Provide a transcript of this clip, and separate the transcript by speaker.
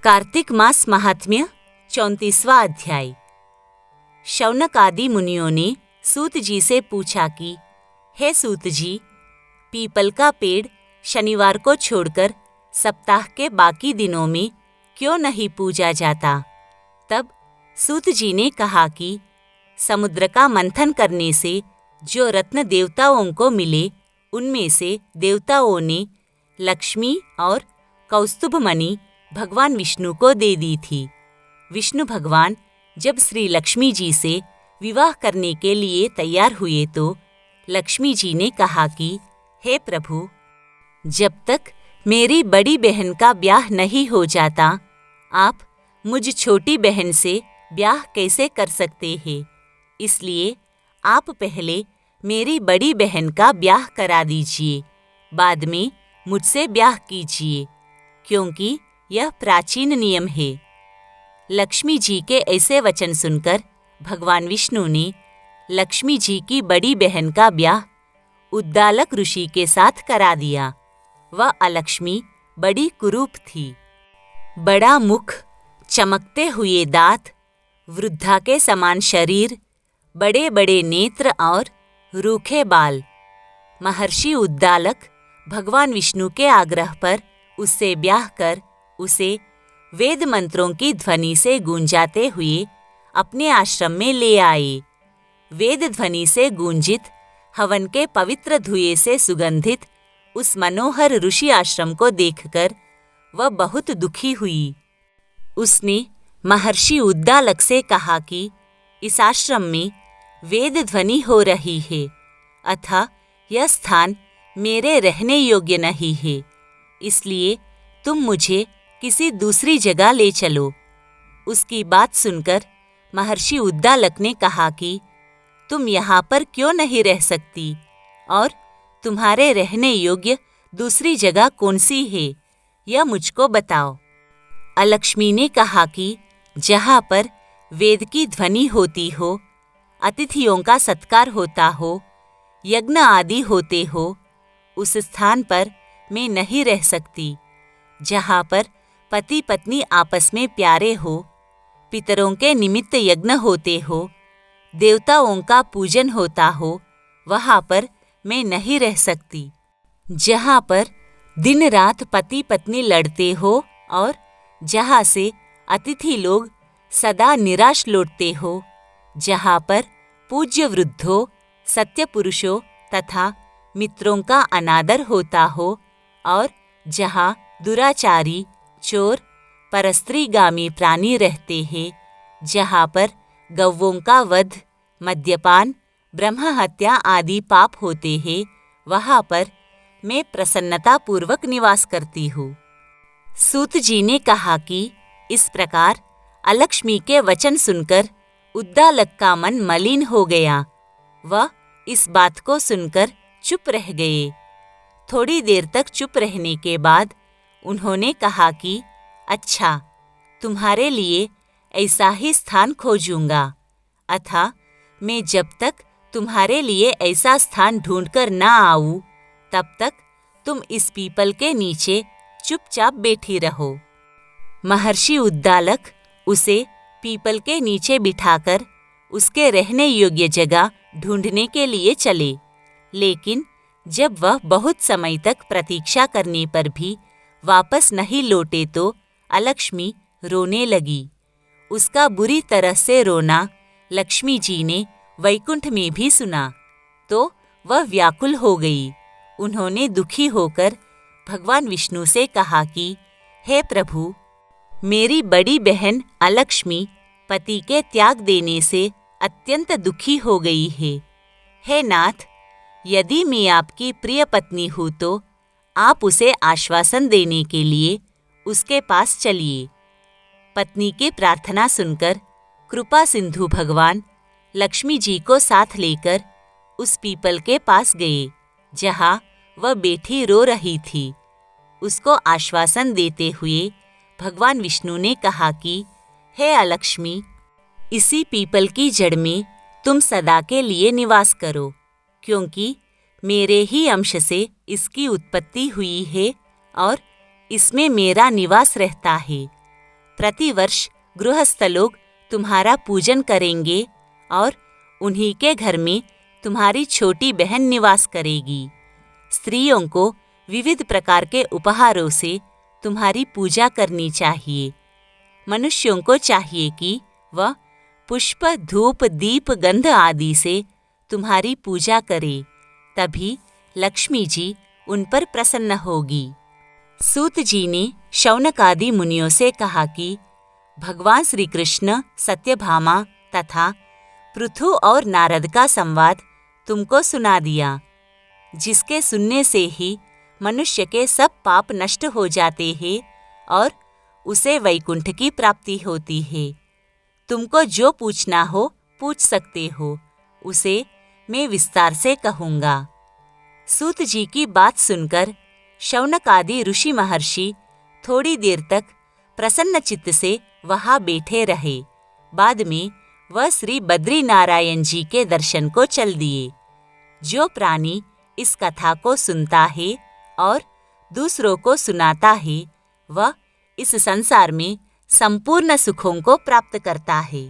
Speaker 1: कार्तिक मास महात्म्य 34वां अध्याय। शौनक आदि मुनियों ने सूत जी से पूछा कि हे सूत जी, पीपल का पेड़ शनिवार को छोड़कर सप्ताह के बाकी दिनों में क्यों नहीं पूजा जाता? तब सूत जी ने कहा कि समुद्र का मंथन करने से जो रत्न देवताओं को मिले, उनमें से देवताओं ने लक्ष्मी और कौस्तुभ मणि भगवान विष्णु को दे दी थी। विष्णु भगवान जब श्री लक्ष्मी जी से विवाह करने के लिए तैयार हुए तो लक्ष्मी जी ने कहा कि हे प्रभु, जब तक मेरी बड़ी बहन का ब्याह नहीं हो जाता, आप मुझ छोटी बहन से ब्याह कैसे कर सकते हैं? इसलिए आप पहले मेरी बड़ी बहन का ब्याह करा दीजिए, बाद में मुझसे ब्याह कीजिए, क्योंकि यह प्राचीन नियम है। लक्ष्मी जी के ऐसे वचन सुनकर भगवान विष्णु ने लक्ष्मी जी की बड़ी बहन का ब्याह उद्दालक ऋषि के साथ करा दिया। वह अलक्ष्मी बड़ी कुरूप थी। बड़ा मुख, चमकते हुए दांत, वृद्धा के समान शरीर, बड़े बड़े नेत्र और रूखे बाल। महर्षि उद्दालक भगवान विष्णु के आग्रह पर उससे ब्याह कर उसे वेद मंत्रों की ध्वनि से गूंजाते हुए अपने आश्रम में ले आए। वेद ध्वनि से गूंजित, हवन के पवित्र धुएं से सुगंधित उस मनोहर ऋषि आश्रम को देखकर वह बहुत दुखी हुई। उसने महर्षि उद्दालक से कहा कि इस आश्रम में वेद ध्वनि हो रही है, अतः यह स्थान मेरे रहने योग्य नहीं है, इसलिए तुम मुझे किसी दूसरी जगह ले चलो। उसकी बात सुनकर महर्षि उद्दालक ने कहा कि तुम यहाँ पर क्यों नहीं रह सकती, और तुम्हारे रहने योग्य दूसरी जगह कौन सी है, यह मुझको बताओ। अलक्ष्मी ने कहा कि जहाँ पर वेद की ध्वनि होती हो, अतिथियों का सत्कार होता हो, यज्ञ आदि होते हो, उस स्थान पर मैं नहीं रह सकती। जहाँ पर पति पत्नी आपस में प्यारे हो, पितरों के निमित्त यज्ञ होते हो, देवताओं का पूजन होता हो, वहाँ पर मैं नहीं रह सकती। जहाँ पर दिन रात पति पत्नी लड़ते हो और जहाँ से अतिथि लोग सदा निराश लौटते हो, जहाँ पर पूज्य वृद्धों, सत्य पुरुषों तथा मित्रों का अनादर होता हो, और जहाँ दुराचारी, चोर, परस्त्रीगामी प्राणी रहते हैं, जहाँ पर गौवों का वध, मद्यपान, ब्रह्म हत्या आदि पाप होते हैं, वहाँ पर मैं प्रसन्नतापूर्वक निवास करती हूँ। सूत जी ने कहा कि इस प्रकार अलक्ष्मी के वचन सुनकर उद्दालक का मन मलिन हो गया। वह इस बात को सुनकर चुप रह गए। थोड़ी देर तक चुप रहने के बाद उन्होंने कहा कि अच्छा, तुम्हारे लिए ऐसा ही स्थान खोजूंगा, अतः मैं जब तक तुम्हारे लिए ऐसा स्थान ढूंढकर ना आऊं, तब तक तुम इस पीपल के नीचे चुपचाप बैठी रहो। महर्षि उद्दालक उसे पीपल के नीचे बिठाकर उसके रहने योग्य जगह ढूंढने के लिए चले, लेकिन जब वह बहुत समय तक प्रतीक्षा करने पर भी वापस नहीं लौटे तो अलक्ष्मी रोने लगी। उसका बुरी तरह से रोना लक्ष्मी जी ने वैकुंठ में भी सुना तो वह व्याकुल हो गई। उन्होंने दुखी होकर भगवान विष्णु से कहा कि हे प्रभु, मेरी बड़ी बहन अलक्ष्मी पति के त्याग देने से अत्यंत दुखी हो गई है। हे नाथ, यदि मैं आपकी प्रिय पत्नी हूँ तो आप उसे आश्वासन देने के लिए उसके पास चलिए। पत्नी की प्रार्थना सुनकर कृपा सिंधु भगवान लक्ष्मी जी को साथ लेकर उस पीपल के पास गए, जहाँ वह बैठी रो रही थी। उसको आश्वासन देते हुए भगवान विष्णु ने कहा कि हे अलक्ष्मी, इसी पीपल की जड़ में तुम सदा के लिए निवास करो, क्योंकि मेरे ही अंश से इसकी उत्पत्ति हुई है और इसमें मेरा निवास रहता है। प्रतिवर्ष गृहस्थ लोग तुम्हारा पूजन करेंगे और उन्हीं के घर में तुम्हारी छोटी बहन निवास करेगी। स्त्रियों को विविध प्रकार के उपहारों से तुम्हारी पूजा करनी चाहिए। मनुष्यों को चाहिए कि वह पुष्प, धूप, दीप, गंध आदि से तुम्हारी पूजा करे, तभी लक्ष्मी जी उन पर प्रसन्न होगी। सूत जी ने शौनक आदि मुनियों से कहा कि भगवान श्री कृष्ण, सत्यभामा तथा पृथु और नारद का संवाद तुमको सुना दिया, जिसके सुनने से ही मनुष्य के सब पाप नष्ट हो जाते हैं और उसे वैकुंठ की प्राप्ति होती है। तुमको जो पूछना हो पूछ सकते हो, उसे मैं विस्तार से कहूँगा। सूत जी की बात सुनकर शौनक आदि ऋषि महर्षि थोड़ी देर तक प्रसन्न चित्त से वहाँ बैठे रहे। बाद में वह श्री बद्री नारायण जी के दर्शन को चल दिए। जो प्राणी इस कथा को सुनता है और दूसरों को सुनाता है, वह इस संसार में संपूर्ण सुखों को प्राप्त करता है।